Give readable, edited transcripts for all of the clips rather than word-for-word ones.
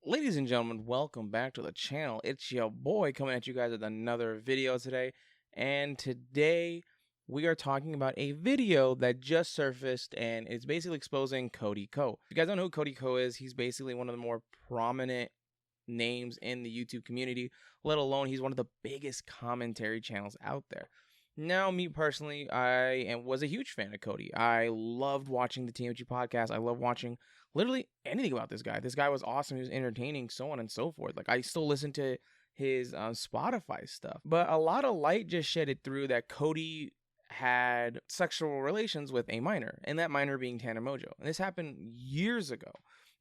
Ladies and gentlemen, welcome back to the channel. It's your boy coming at you guys with another video today. And today we are talking about a video that just surfaced and it's basically exposing Cody Ko. If you guys don't know who Cody Ko is, he's basically one of the more prominent names in the YouTube community, let alone he's one of the biggest commentary channels out there. Now, me personally, was a huge fan of Cody. I loved watching the TMG podcast. I love watching literally anything about this guy. This guy was awesome. He was entertaining, so on and so forth. Like, I still listen to his Spotify stuff. But a lot of light just shedded through that Cody had sexual relations with a minor, and that minor being Tana Mojo. And this happened years ago.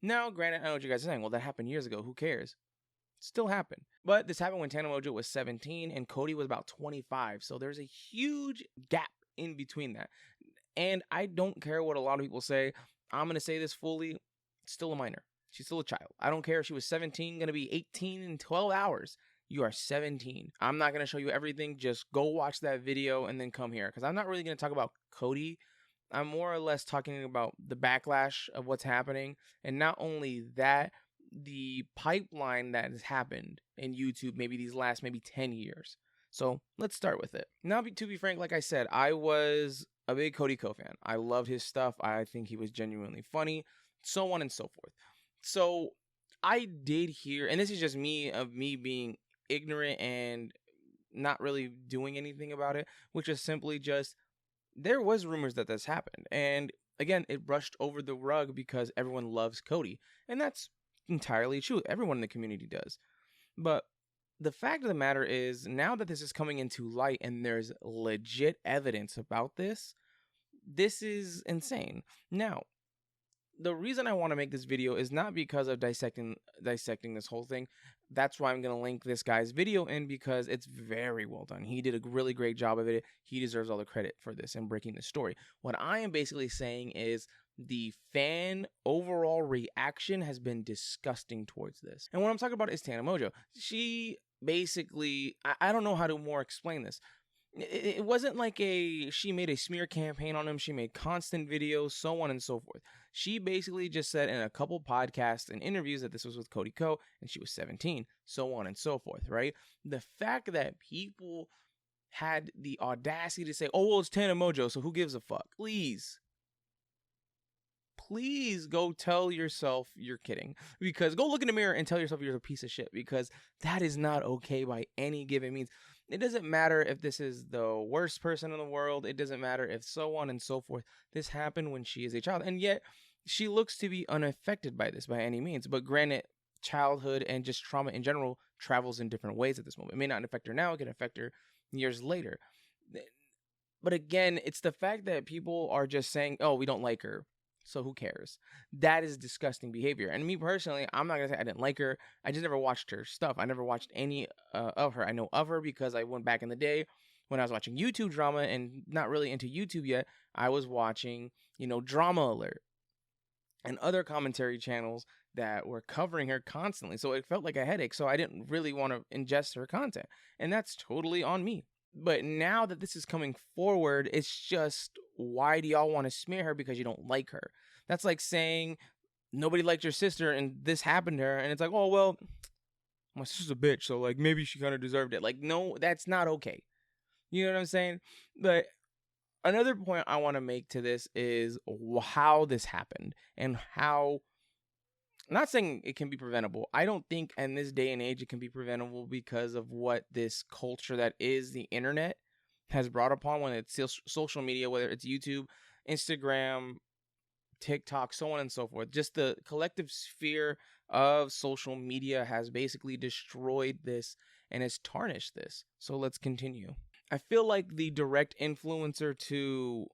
Now, granted, I know what you guys are saying. Well, that happened years ago. Who cares? Still happened. But this happened when Tana Mojo was 17 and Cody was about 25. So there's a huge gap in between that. And I don't care what a lot of people say. I'm going to say this fully. Still a minor. She's still a child. I don't care if she was 17, going to be 18 in 12 hours. You are 17. I'm not going to show you everything. Just go watch that video and then come here. Because I'm not really going to talk about Cody. I'm more or less talking about the backlash of what's happening. And not only that, the pipeline that has happened in YouTube maybe these last 10 years. So let's start with it. Now, to be frank, like I said, I was a big Cody Ko fan. I loved his stuff. I think he was genuinely funny, so on and so forth. So I did hear, and this is just me being ignorant and not really doing anything about it, which is simply just there was rumors that this happened. And again, it brushed over the rug because everyone loves Cody. And that's entirely true. Everyone in the community does. But the fact of the matter is, now that this is coming into light and there's legit evidence about this, this is insane. Now, the reason I want to make this video is not because of dissecting this whole thing. That's why I'm going to link this guy's video in, because it's very well done. He did a really great job of it. He deserves all the credit for this and breaking the story. What I am basically saying is the fan overall reaction has been disgusting towards this. And what I'm talking about is Tana Mojo. She basically, I don't know how to more explain this. It wasn't like she made a smear campaign on him. She made constant videos, so on and so forth. She basically just said in a couple podcasts and interviews that this was with Cody Ko and she was 17, so on and so forth, right? The fact that people had the audacity to say, oh, well, it's Tana Mojo, so who gives a fuck? Please go tell yourself you're kidding, because go look in the mirror and tell yourself you're a piece of shit, because that is not okay by any given means. It doesn't matter if this is the worst person in the world. It doesn't matter if so on and so forth. This happened when she is a child, and yet she looks to be unaffected by this by any means. But granted, childhood and just trauma in general travels in different ways at this moment. It may not affect her now. It can affect her years later. But again, it's the fact that people are just saying, oh, we don't like her, so who cares? That is disgusting behavior. And me personally, I'm not going to say I didn't like her. I just never watched her stuff. I never watched any of her. I know of her because I went back in the day when I was watching YouTube drama and not really into YouTube yet. I was watching, Drama Alert and other commentary channels that were covering her constantly. So it felt like a headache. So I didn't really want to ingest her content. And that's totally on me. But now that this is coming forward, it's just, why do y'all want to smear her because you don't like her? That's like saying nobody liked your sister and this happened to her. And it's like, oh, well, my sister's a bitch, so like maybe she kind of deserved it. Like, no, that's not okay. You know what I'm saying? But another point I want to make to this is how this happened and how, I'm not saying it can be preventable. I don't think in this day and age it can be preventable because of what this culture that is the internet has brought upon, when it's social media, whether it's YouTube, Instagram, TikTok, so on and so forth. Just the collective sphere of social media has basically destroyed this and has tarnished this. So let's continue. I feel like the direct influencer to,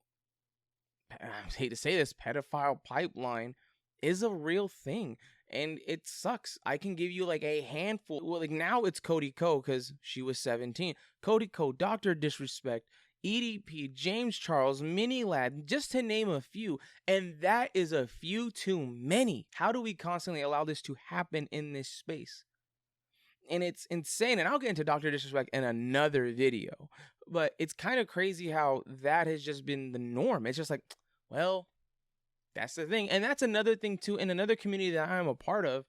I hate to say this, pedophile pipeline is a real thing, and it sucks. I can give you like a handful. Well, like now it's Cody Ko because she was 17. Cody Ko, Dr. Disrespect, EDP, James Charles, Mini Lad, just to name a few. And that is a few too many. How do we constantly allow this to happen in this space? And it's insane. And I'll get into Dr. Disrespect in another video. But it's kind of crazy how that has just been the norm. It's just like, well, that's the thing. And that's another thing too, in another community that I'm a part of.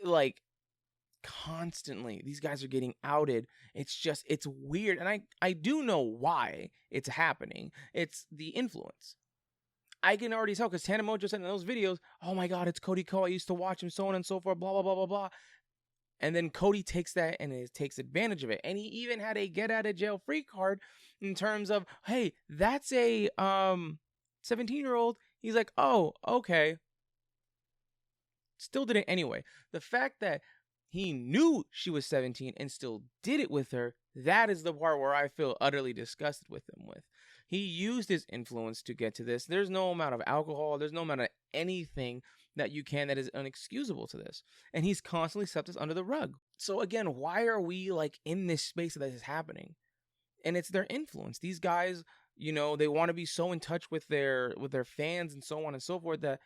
like constantly these guys are getting outed. It's weird, and I do know why it's happening. It's the influence. I can already tell because Tana Mojo said in those videos, oh my god, it's Cody Ko, I used to watch him, so on and so forth, blah blah blah blah blah. And then Cody takes that and takes advantage of it, and he even had a get out of jail free card in terms of, hey, that's a 17-year-old. He's like, oh, okay, still did it anyway. The fact that he knew she was 17 and still did it with her, that is the part where I feel utterly disgusted with him with. He used his influence to get to this. There's no amount of alcohol, there's no amount of anything that you can that is unexcusable to this. And he's constantly swept this under the rug. So again, why are we like in this space that this is happening? And it's their influence. These guys, you know, they want to be so in touch with their fans and so on and so forth that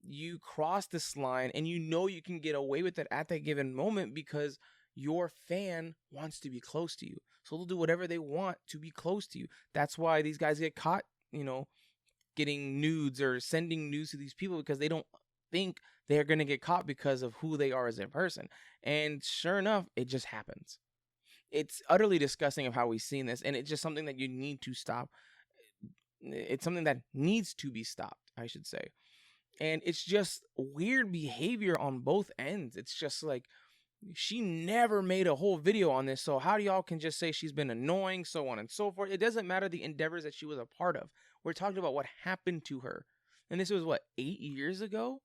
you cross this line and you know you can get away with it at that given moment because your fan wants to be close to you. So they'll do whatever they want to be close to you. That's why these guys get caught, you know, getting nudes or sending nudes to these people because they don't think they're going to get caught because of who they are as a person. And sure enough, it just happens. It's utterly disgusting of how we've seen this, and it's just something that you need to stop. It's something that needs to be stopped, I should say. And it's just weird behavior on both ends. It's just like, she never made a whole video on this, so how do y'all can just say she's been annoying, so on and so forth? It doesn't matter the endeavors that she was a part of. We're talking about what happened to her. And this was, what, 8 years ago?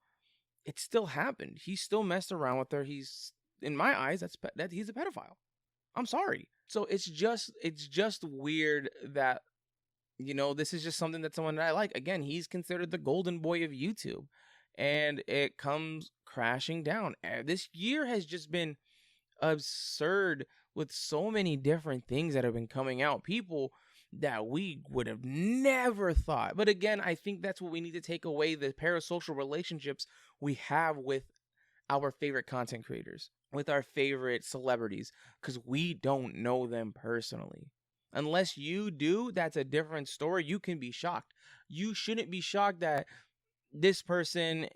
It still happened. He still messed around with her. He's, in my eyes, that he's a pedophile. I'm sorry. So it's just weird that, you know, this is just something that someone that I like. Again, he's considered the golden boy of YouTube, and it comes crashing down. This year has just been absurd with so many different things that have been coming out. People that we would have never thought. But again, I think that's what we need to take away, the parasocial relationships we have with our favorite content creators, with our favorite celebrities, because we don't know them personally. Unless you do, that's a different story. You can be shocked. You shouldn't be shocked that this person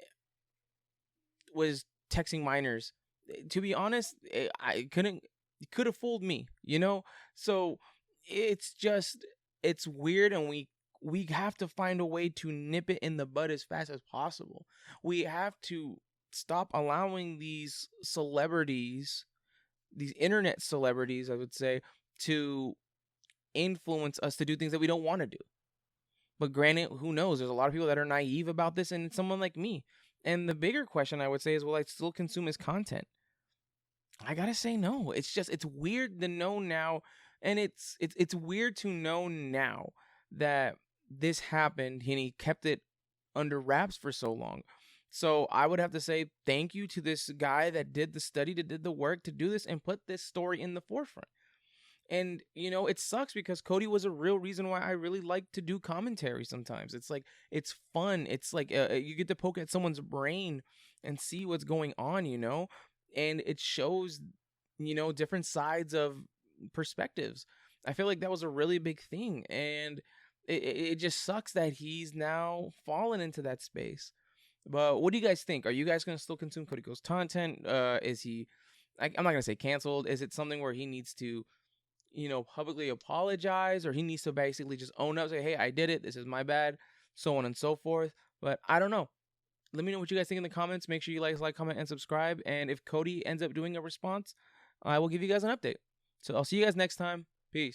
was texting minors. To be honest, it could have fooled me, you know? So it's weird, and we have to find a way to nip it in the bud as fast as possible. We have to stop allowing these celebrities, these internet celebrities, I would say, to influence us to do things that we don't want to do. But granted, who knows? There's a lot of people that are naive about this, and it's someone like me. And the bigger question I would say is, will I still consume his content? I gotta say no. It's weird to know now, and it's weird to know now that this happened and he kept it under wraps for so long. So I would have to say thank you to this guy that did the study, that did the work to do this and put this story in the forefront. And, you know, it sucks because Cody was a real reason why I really like to do commentary sometimes. It's like, it's fun. It's like you get to poke at someone's brain and see what's going on, you know? And it shows, you know, different sides of perspectives. I feel like that was a really big thing. And it just sucks that he's now fallen into that space. But what do you guys think? Are you guys going to still consume Cody Ko's content? Is he, I'm not going to say canceled. Is it something where he needs to, you know, publicly apologize, or he needs to basically just own up, say, hey, I did it, this is my bad, so on and so forth? But I don't know. Let me know what you guys think in the comments. Make sure you like, comment, and subscribe. And if Cody ends up doing a response, I will give you guys an update. So I'll see you guys next time. Peace.